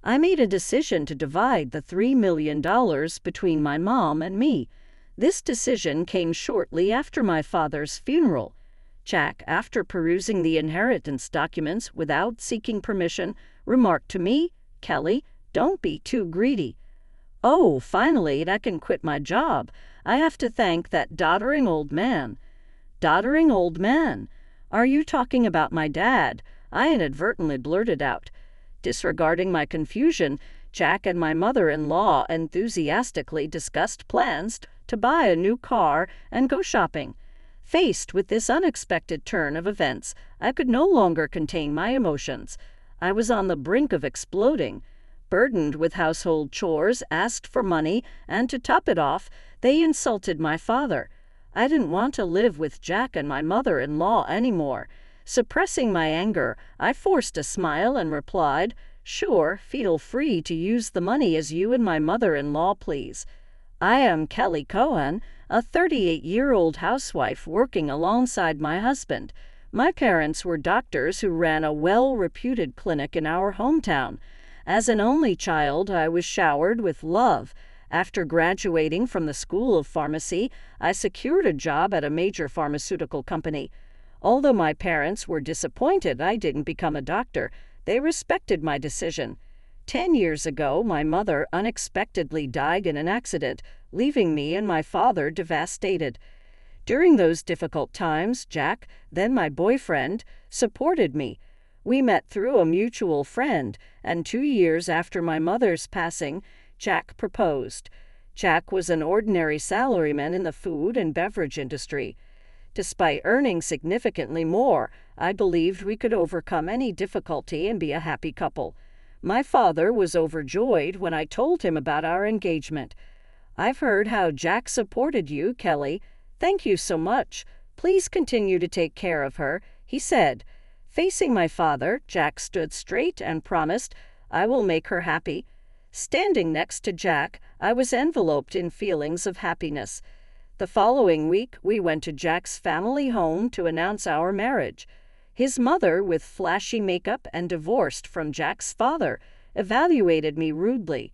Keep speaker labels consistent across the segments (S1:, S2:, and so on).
S1: I made a decision to divide the $3 million between my mom and me. This decision came shortly after my father's funeral. Jack, after perusing the inheritance documents without seeking permission, remarked to me, "Kelly, don't be too greedy." Oh, finally I can quit my job. I have to thank that doddering old man. Doddering old man? Are you talking about my dad? I inadvertently blurted out. Disregarding my confusion, Jack and my mother-in-law enthusiastically discussed plans to buy a new car and go shopping. Faced with this unexpected turn of events, I could no longer contain my emotions. I was on the brink of exploding. Burdened with household chores, asked for money, and to top it off, they insulted my father. I didn't want to live with Jack and my mother-in-law anymore. Suppressing my anger, I forced a smile and replied, "Sure, feel free to use the money as you and my mother-in-law please. I am Kelly Cohen, a 38-year-old housewife working alongside my husband. My parents were doctors who ran a well-reputed clinic in our hometown. As an only child, I was showered with love. After graduating from the School of Pharmacy, I secured a job at a major pharmaceutical company. Although my parents were disappointed I didn't become a doctor, they respected my decision. 10 years ago, my mother unexpectedly died in an accident, leaving me and my father devastated. During those difficult times, Jack, then my boyfriend, supported me. We met through a mutual friend, and 2 years after my mother's passing, Jack proposed. Jack was an ordinary salaryman in the food and beverage industry. Despite earning significantly more, I believed we could overcome any difficulty and be a happy couple. My father was overjoyed when I told him about our engagement. "I've heard how Jack supported you, Kelly. Thank you so much. Please continue to take care of her," he said. Facing my father, Jack stood straight and promised, "I will make her happy." Standing next to Jack, I was enveloped in feelings of happiness. The following week, we went to Jack's family home to announce our marriage. His mother, with flashy makeup and divorced from Jack's father, evaluated me rudely.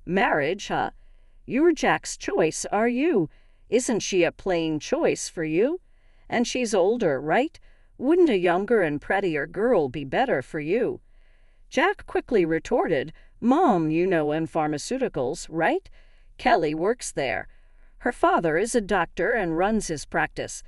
S1: "Marriage, huh? You're Jack's choice, are you? Isn't she a plain choice for you? And she's older, right? Wouldn't a younger and prettier girl be better for you?" Jack quickly retorted, "Mom, you know, in pharmaceuticals, right? Kelly works there. Her father is a doctor and runs his practice."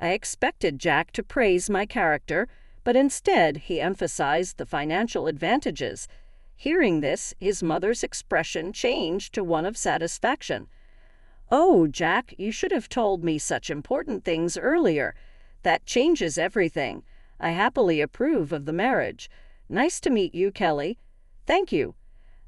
S1: I expected Jack to praise my character, but instead he emphasized the financial advantages. Hearing this, his mother's expression changed to one of satisfaction. "Oh, Jack, you should have told me such important things earlier. That changes everything. I happily approve of the marriage. Nice to meet you, Kelly." "Thank you."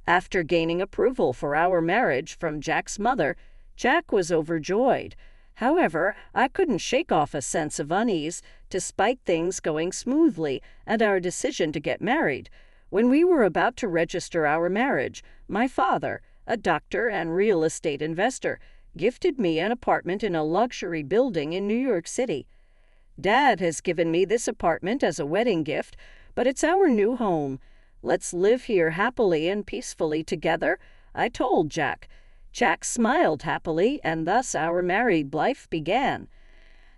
S1: After gaining approval for our marriage from Jack's mother, Jack was overjoyed. However, I couldn't shake off a sense of unease, despite things going smoothly and our decision to get married. When we were about to register our marriage, my father, a doctor and real estate investor, gifted me an apartment in a luxury building in New York City. "Dad has given me this apartment as a wedding gift, but it's our new home. Let's live here happily and peacefully together," I told Jack. Jack smiled happily, and thus our married life began.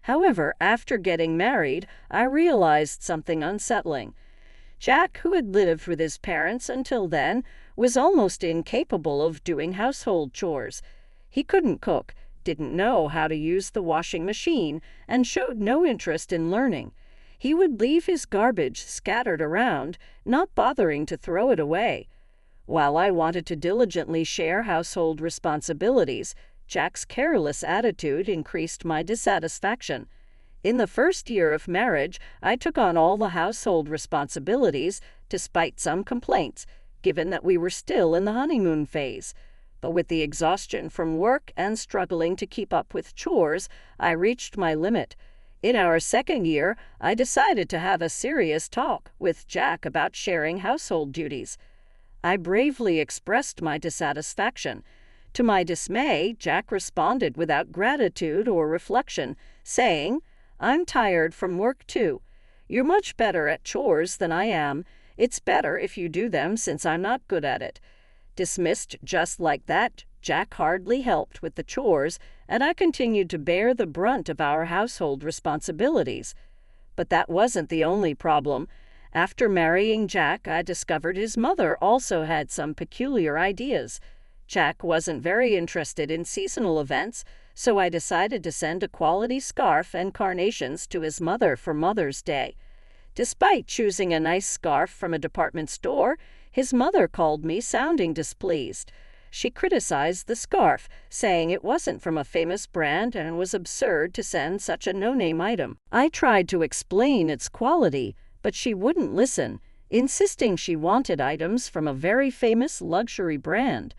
S1: However, after getting married, I realized something unsettling. Jack, who had lived with his parents until then, was almost incapable of doing household chores. He couldn't cook, didn't know how to use the washing machine, and showed no interest in learning. He would leave his garbage scattered around, not bothering to throw it away. While I wanted to diligently share household responsibilities, Jack's careless attitude increased my dissatisfaction. In the first year of marriage, I took on all the household responsibilities, despite some complaints, given that we were still in the honeymoon phase. But with the exhaustion from work and struggling to keep up with chores, I reached my limit. In our second year, I decided to have a serious talk with Jack about sharing household duties. I bravely expressed my dissatisfaction. To my dismay, Jack responded without gratitude or reflection, saying, "I'm tired from work too. You're much better at chores than I am. It's better if you do them since I'm not good at it." Dismissed just like that, Jack hardly helped with the chores, and I continued to bear the brunt of our household responsibilities. But that wasn't the only problem. After marrying Jack, I discovered his mother also had some peculiar ideas. Jack wasn't very interested in seasonal events, so I decided to send a quality scarf and carnations to his mother for Mother's Day. Despite choosing a nice scarf from a department store, his mother called me sounding displeased. She criticized the scarf, saying it wasn't from a famous brand and was absurd to send such a no-name item. I tried to explain its quality, but she wouldn't listen, insisting she wanted items from a very famous luxury brand.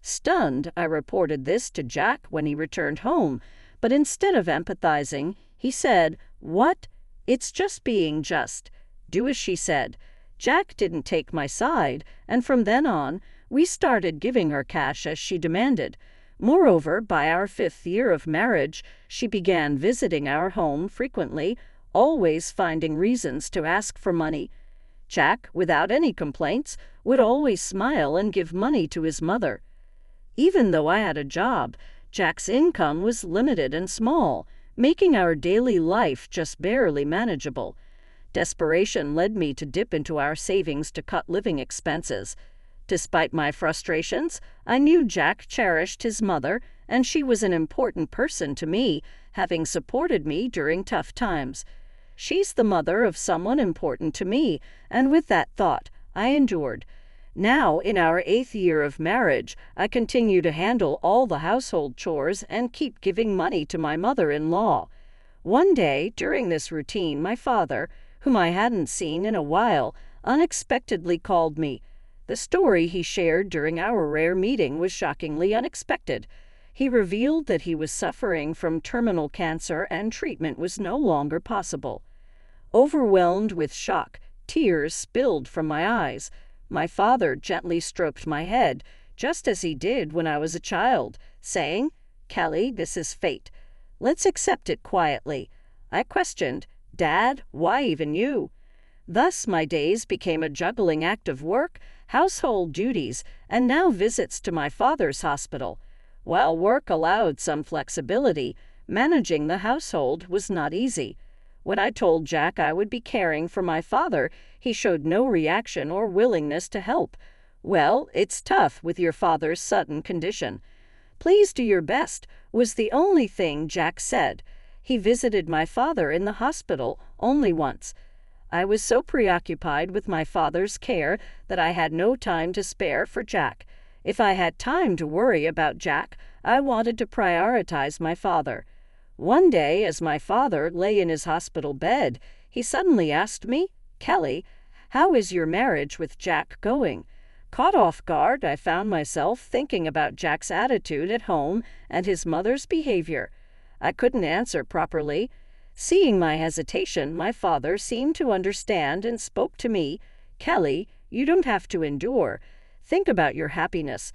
S1: Stunned, I reported this to Jack when he returned home, but instead of empathizing, he said, "What? It's just being just. Do as she said." Jack didn't take my side, and from then on, we started giving her cash as she demanded. Moreover, by our 5th year of marriage, she began visiting our home frequently, always finding reasons to ask for money. Jack, without any complaints, would always smile and give money to his mother. Even though I had a job, Jack's income was limited and small, making our daily life just barely manageable. Desperation led me to dip into our savings to cut living expenses. Despite my frustrations, I knew Jack cherished his mother, and she was an important person to me, having supported me during tough times. She's the mother of someone important to me, and with that thought, I endured. Now, in our 8th year of marriage, I continue to handle all the household chores and keep giving money to my mother-in-law. One day, during this routine, my father, whom I hadn't seen in a while, unexpectedly called me. The story he shared during our rare meeting was shockingly unexpected. He revealed that he was suffering from terminal cancer and treatment was no longer possible. Overwhelmed with shock, tears spilled from my eyes. My father gently stroked my head, just as he did when I was a child, saying, "Kelly, this is fate. Let's accept it quietly." I questioned, "Dad, why even you?" Thus my days became a juggling act of work, household duties, and now visits to my father's hospital. While work allowed some flexibility, managing the household was not easy. When I told Jack I would be caring for my father, he showed no reaction or willingness to help. "Well, it's tough with your father's sudden condition. Please do your best," was the only thing Jack said. He visited my father in the hospital only once. I was so preoccupied with my father's care that I had no time to spare for Jack. If I had time to worry about Jack, I wanted to prioritize my father. One day, as my father lay in his hospital bed, he suddenly asked me, "Kelly, how is your marriage with Jack going?" Caught off guard, I found myself thinking about Jack's attitude at home and his mother's behavior. I couldn't answer properly. Seeing my hesitation, my father seemed to understand and spoke to me, "Kelly, you don't have to endure. Think about your happiness.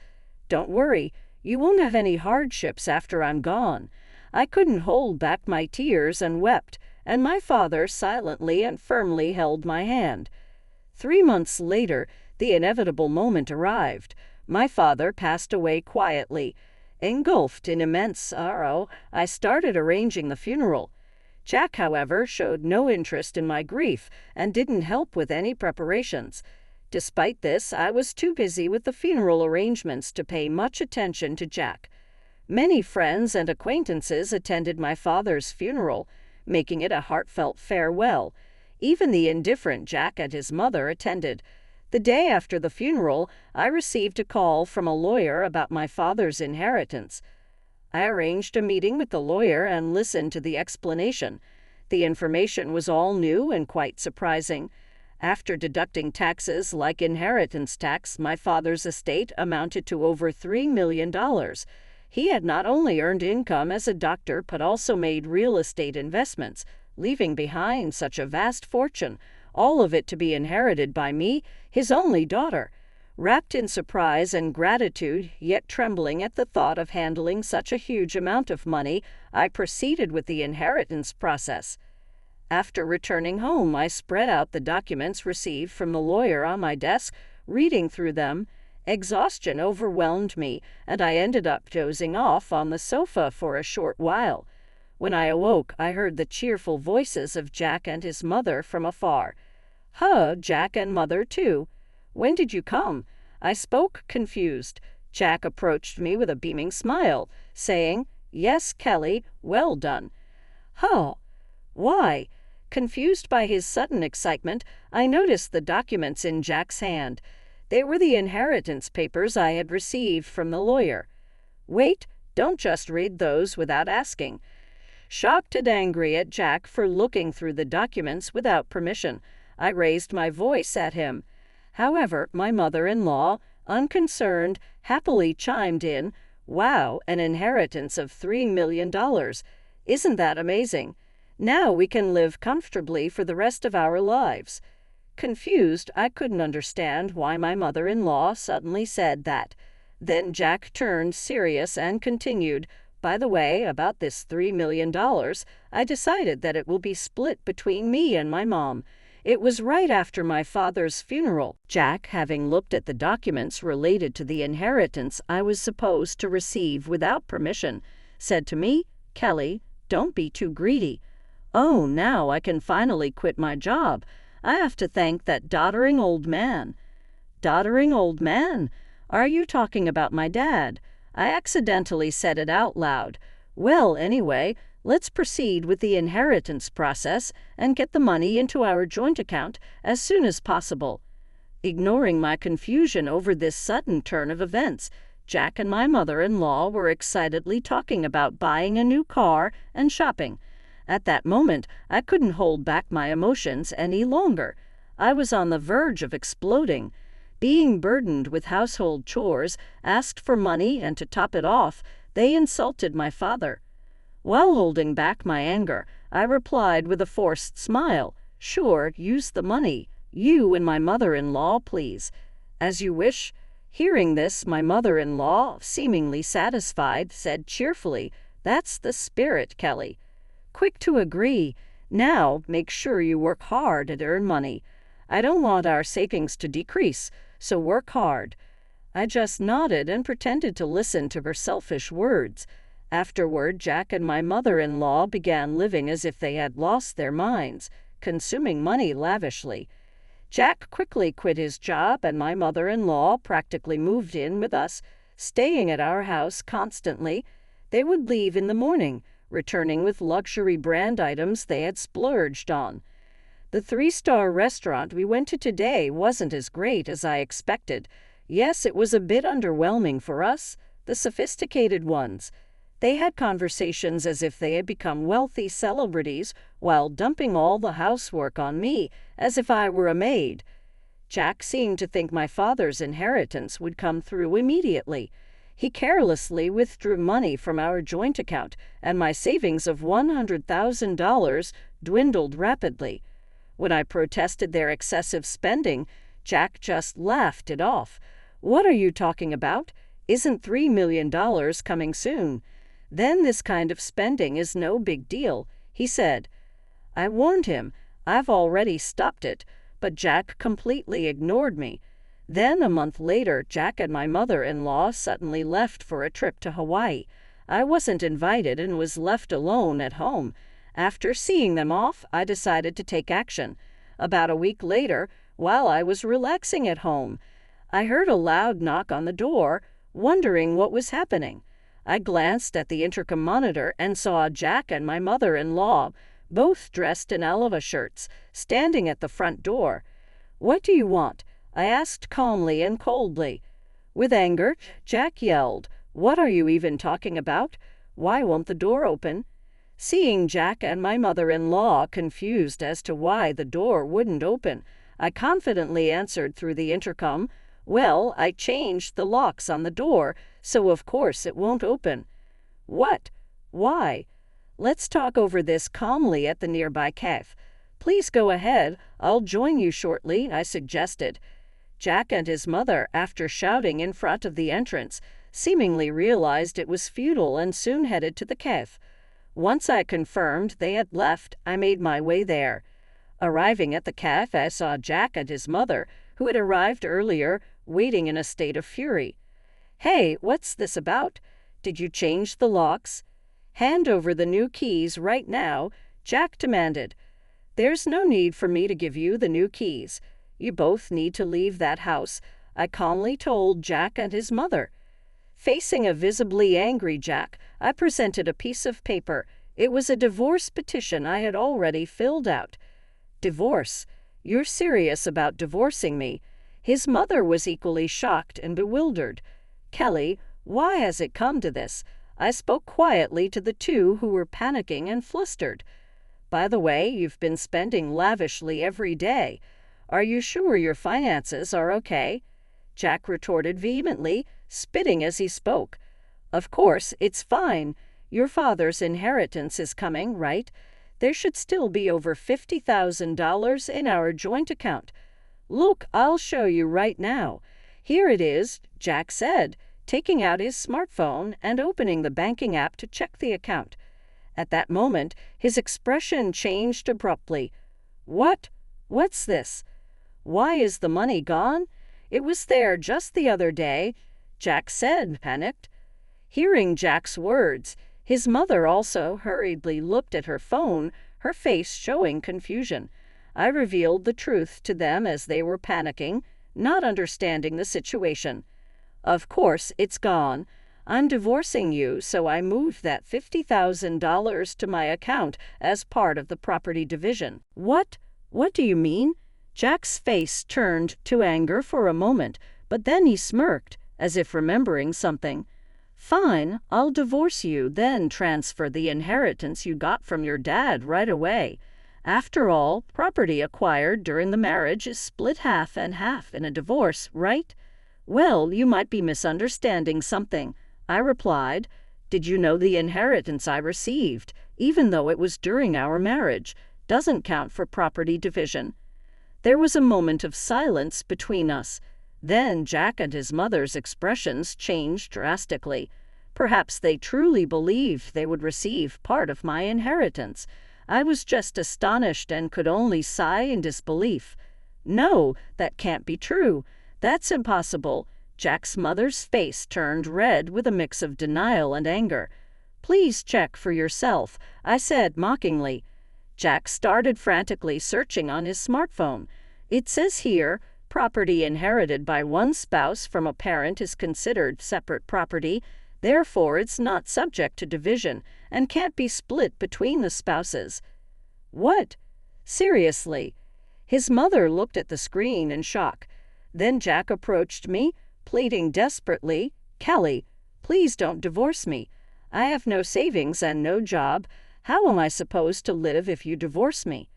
S1: Don't worry, you won't have any hardships after I'm gone." I couldn't hold back my tears and wept, and my father silently and firmly held my hand. 3 months later, the inevitable moment arrived. My father passed away quietly. Engulfed in immense sorrow, I started arranging the funeral. Jack, however, showed no interest in my grief and didn't help with any preparations. Despite this, I was too busy with the funeral arrangements to pay much attention to Jack. Many friends and acquaintances attended my father's funeral, making it a heartfelt farewell. Even the indifferent Jack and his mother attended. The day after the funeral, I received a call from a lawyer about my father's inheritance. I arranged a meeting with the lawyer and listened to the explanation. The information was all new and quite surprising. After deducting taxes like inheritance tax, my father's estate amounted to over $3 million. He had not only earned income as a doctor but also made real estate investments, leaving behind such a vast fortune, all of it to be inherited by me, his only daughter. Wrapped in surprise and gratitude, yet trembling at the thought of handling such a huge amount of money, I proceeded with the inheritance process. After returning home, I spread out the documents received from the lawyer on my desk, reading through them. Exhaustion overwhelmed me, and I ended up dozing off on the sofa for a short while. When I awoke, I heard the cheerful voices of Jack and his mother from afar. "Huh, Jack and mother, too. When did you come?" I spoke, confused. Jack approached me with a beaming smile, saying, "Yes, Kelly, well done." "Huh? Why?" Confused by his sudden excitement, I noticed the documents in Jack's hand. They were the inheritance papers I had received from the lawyer. "Wait, don't just read those without asking." Shocked and angry at Jack for looking through the documents without permission, I raised my voice at him. However, my mother-in-law, unconcerned, happily chimed in, "Wow, an inheritance of $3 million. Isn't that amazing? Now we can live comfortably for the rest of our lives." Confused, I couldn't understand why my mother-in-law suddenly said that. Then Jack turned serious and continued, "By the way, about this $3 million, I decided that it will be split between me and my mom. It was right after my father's funeral." Jack, having looked at the documents related to the inheritance I was supposed to receive without permission, said to me, "Kelly, don't be too greedy. Oh, now I can finally quit my job. I have to thank that doddering old man." "Doddering old man? Are you talking about my dad?" I accidentally said it out loud. "Well, anyway, let's proceed with the inheritance process and get the money into our joint account as soon as possible." Ignoring my confusion over this sudden turn of events, Jack and my mother-in-law were excitedly talking about buying a new car and shopping. At that moment, I couldn't hold back my emotions any longer. I was on the verge of exploding. Being burdened with household chores, asked for money, and to top it off, they insulted my father. While holding back my anger, I replied with a forced smile, "Sure, use the money. You and my mother-in-law, please." "As you wish." Hearing this, my mother-in-law, seemingly satisfied, said cheerfully, "That's the spirit, Kelly." Quick to agree. "Now, make sure you work hard and earn money. I don't want our savings to decrease, so work hard." I just nodded and pretended to listen to her selfish words. Afterward, Jack and my mother-in-law began living as if they had lost their minds, consuming money lavishly. Jack quickly quit his job, and my mother-in-law practically moved in with us, staying at our house constantly. They would leave in the morning, returning with luxury brand items they had splurged on. The 3-star restaurant we went to today wasn't as great as I expected. Yes, it was a bit underwhelming for us, the sophisticated ones. They had conversations as if they had become wealthy celebrities while dumping all the housework on me as if I were a maid. Jack seemed to think my father's inheritance would come through immediately. He carelessly withdrew money from our joint account, and my savings of $100,000 dwindled rapidly. When I protested their excessive spending, Jack just laughed it off. "What are you talking about? Isn't $3 million coming soon? Then this kind of spending is no big deal," he said. I warned him. I've already stopped it, but Jack completely ignored me. Then, a month later, Jack and my mother-in-law suddenly left for a trip to Hawaii. I wasn't invited and was left alone at home. After seeing them off, I decided to take action. About a week later, while I was relaxing at home, I heard a loud knock on the door, wondering what was happening. I glanced at the intercom monitor and saw Jack and my mother-in-law, both dressed in alava shirts, standing at the front door. "What do you want?" I asked calmly and coldly. With anger, Jack yelled, "What are you even talking about? Why won't the door open?" Seeing Jack and my mother-in-law confused as to why the door wouldn't open, I confidently answered through the intercom, "Well, I changed the locks on the door, so of course it won't open." "What? Why?" "Let's talk over this calmly at the nearby cafe." "Please go ahead. I'll join you shortly," I suggested. Jack and his mother, after shouting in front of the entrance, seemingly realized it was futile and soon headed to the cafe. Once I confirmed they had left, I made my way there. Arriving at the cafe, I saw Jack and his mother, who had arrived earlier, waiting in a state of fury. "Hey, what's this about? Did you change the locks?" "Hand over the new keys right now," Jack demanded. "There's no need for me to give you the new keys. You both need to leave that house," I calmly told Jack and his mother. Facing a visibly angry Jack, I presented a piece of paper. It was a divorce petition I had already filled out. "Divorce? You're serious about divorcing me?" His mother was equally shocked and bewildered. "Kelly, why has it come to this?" I spoke quietly to the two who were panicking and flustered. "By the way, you've been spending lavishly every day. Are you sure your finances are okay?" Jack retorted vehemently, spitting as he spoke. "Of course, it's fine. Your father's inheritance is coming, right? There should still be over $50,000 in our joint account. Look, I'll show you right now. Here it is," Jack said, taking out his smartphone and opening the banking app to check the account. At that moment, his expression changed abruptly. What's this? Why is the money gone? It was there just the other day," Jack said, panicked. Hearing Jack's words, his mother also hurriedly looked at her phone, her face showing confusion. I revealed the truth to them as they were panicking, not understanding the situation. "Of course, it's gone. I'm divorcing you, so I moved that $50,000 to my account as part of the property division." "What? What do you mean?" Jack's face turned to anger for a moment, but then he smirked, as if remembering something. "Fine, I'll divorce you, then transfer the inheritance you got from your dad right away. After all, property acquired during the marriage is split half and half in a divorce, right?" "Well, you might be misunderstanding something," I replied. "Did you know the inheritance I received, even though it was during our marriage, doesn't count for property division?" There was a moment of silence between us. Then Jack and his mother's expressions changed drastically. Perhaps they truly believed they would receive part of my inheritance. I was just astonished and could only sigh in disbelief. "No, that can't be true. That's impossible." Jack's mother's face turned red with a mix of denial and anger. "Please check for yourself," I said mockingly. Jack started frantically searching on his smartphone. "It says here, property inherited by one spouse from a parent is considered separate property. Therefore, it's not subject to division and can't be split between the spouses." "What? Seriously?" His mother looked at the screen in shock. Then Jack approached me, pleading desperately, "Kelly, please don't divorce me. I have no savings and no job. How am I supposed to live if you divorce me?"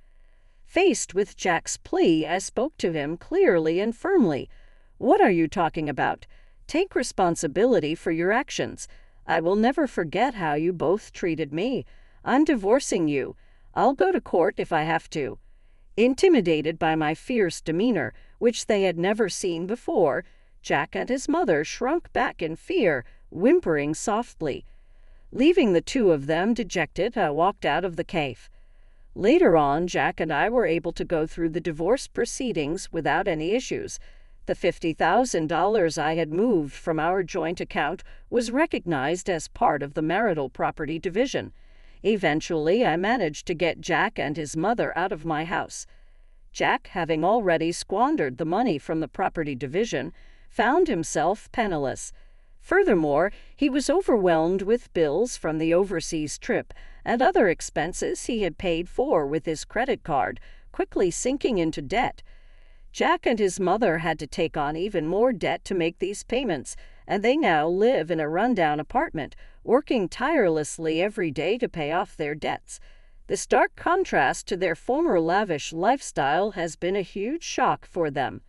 S1: Faced with Jack's plea, I spoke to him clearly and firmly. "What are you talking about? Take responsibility for your actions. I will never forget how you both treated me. I'm divorcing you. I'll go to court if I have to." Intimidated by my fierce demeanor, which they had never seen before, Jack and his mother shrunk back in fear, whimpering softly. Leaving the two of them dejected, I walked out of the cave. Later on, Jack and I were able to go through the divorce proceedings without any issues. The $50,000 I had moved from our joint account was recognized as part of the marital property division. Eventually, I managed to get Jack and his mother out of my house. Jack, having already squandered the money from the property division, found himself penniless. Furthermore, he was overwhelmed with bills from the overseas trip and other expenses he had paid for with his credit card, quickly sinking into debt. Jack and his mother had to take on even more debt to make these payments, and they now live in a rundown apartment, working tirelessly every day to pay off their debts. The stark contrast to their former lavish lifestyle has been a huge shock for them.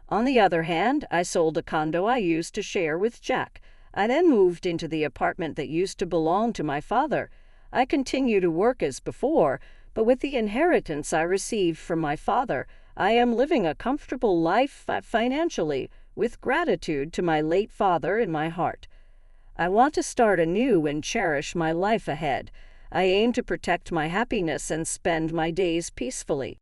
S1: On the other hand, I sold a condo I used to share with Jack. I then moved into the apartment that used to belong to my father. I continue to work as before, but with the inheritance I received from my father, I am living a comfortable life financially, with gratitude to my late father in my heart. I want to start anew and cherish my life ahead. I aim to protect my happiness and spend my days peacefully.